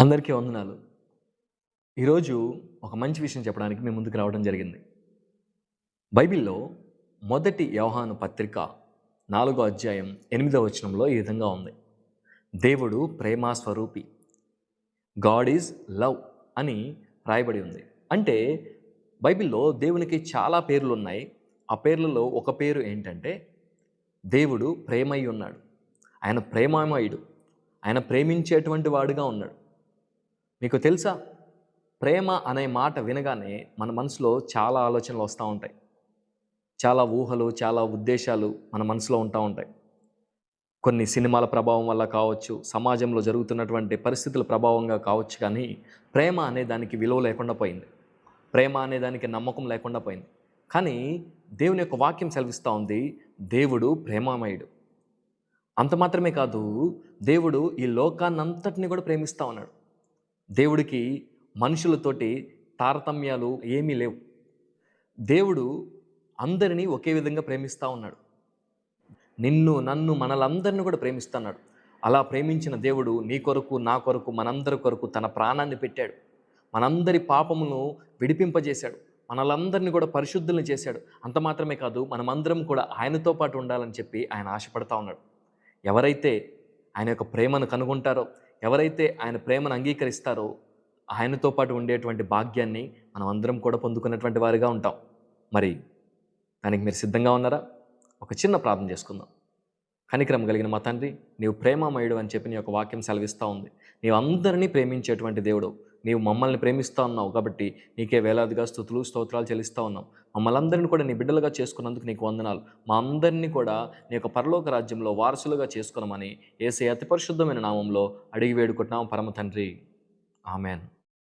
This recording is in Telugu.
అందరికీ వందనాలు. ఈరోజు ఒక మంచి విషయం చెప్పడానికి మీ ముందుకు రావడం జరిగింది. బైబిల్‌లో మొదటి యోహాను పత్రిక 4వ అధ్యాయం 8వ వచనంలో ఈ విధంగా ఉంది. దేవుడు ప్రేమ స్వరూపి, గాడ్ ఈజ్ లవ్ అని రాయబడి ఉంది. అంటే బైబిల్‌లో దేవునికి చాలా పేర్లు ఉన్నాయి. ఆ పేర్లలో ఒక పేరు ఏంటంటే దేవుడు ప్రేమై ఉన్నాడు. ఆయన ప్రేమామయుడు. ఆయన ప్రేమించేటువంటి వాడుగా ఉన్నాడు. మీకు తెలుసా, ప్రేమ అనే మాట వినగానే మన మనసులో చాలా ఆలోచనలు వస్తూ ఉంటాయి. చాలా ఊహలు, చాలా ఉద్దేశాలు మన మనసులో ఉంటూ ఉంటాయి. కొన్ని సినిమాల ప్రభావం వల్ల కావచ్చు, సమాజంలో జరుగుతున్నటువంటి పరిస్థితుల ప్రభావంగా కావచ్చు, కానీ ప్రేమ అనే దానికి విలువ లేకుండా పోయింది. ప్రేమ అనే దానికి నమ్మకం లేకుండా పోయింది. కానీ దేవుని యొక్క వాక్యం సెలవిస్తూ ఉంది, దేవుడు ప్రేమామయుడు. అంత మాత్రమే కాదు, దేవుడు ఈ లోకాన్నంతటిని కూడా ప్రేమిస్తూ ఉన్నాడు. దేవుడికి మనుషులతోటి తారతమ్యాలు ఏమీ లేవు. దేవుడు అందరినీ ఒకే విధంగా ప్రేమిస్తూ ఉన్నాడు. నిన్ను, నన్ను, మనలందరినీ కూడా ప్రేమిస్తున్నాడు. అలా ప్రేమించిన దేవుడు నీ కొరకు, నా కొరకు, మనందరి కొరకు తన ప్రాణాన్ని పెట్టాడు. మనందరి పాపమును విడిపింపజేశాడు. మనలందరినీ కూడా పరిశుద్ధులను చేశాడు. అంత మాత్రమే కాదు, మనమందరం కూడా ఆయనతో పాటు ఉండాలని చెప్పి ఆయన ఆశపడతా ఉన్నాడు. ఎవరైతే ఆయన యొక్క ప్రేమను కనుగొంటారో, ఎవరైతే ఆయన ప్రేమను అంగీకరిస్తారో, ఆయనతో పాటు ఉండేటువంటి భాగ్యాన్ని మనం అందరం కూడా పొందుకున్నటువంటి వారిగా ఉంటాం. మరి దానికి మీరు సిద్ధంగా ఉన్నారా? ఒక చిన్న ప్రార్థన చేసుకుందాం. కనికరం కలిగిన మా తండ్రి, నీవు ప్రేమామయుడు అని చెప్పి నీ యొక్క వాక్యం సెలవిస్తూ ఉంది. నీవు అందరినీ ప్రేమించేటువంటి దేవుడు. నీవు మమ్మల్ని ప్రేమిస్తూ ఉన్నావు కాబట్టి నీకే వేలాదిగా స్తుతులు, స్తోత్రాలు చెల్లిస్తూ ఉన్నాం. మమ్మల్ని అందరినీ కూడా నీ బిడ్డలుగా చేసుకున్నందుకు నీకు వందనాలు. మా అందరినీ కూడా నీ యొక్క పరలోక రాజ్యంలో వారసులుగా చేసుకున్నామని యేసయ్య అతి పరిశుద్ధమైన నామంలో అడిగి వేడుకుంటున్నాం పరమ తండ్రి. ఆమెన్.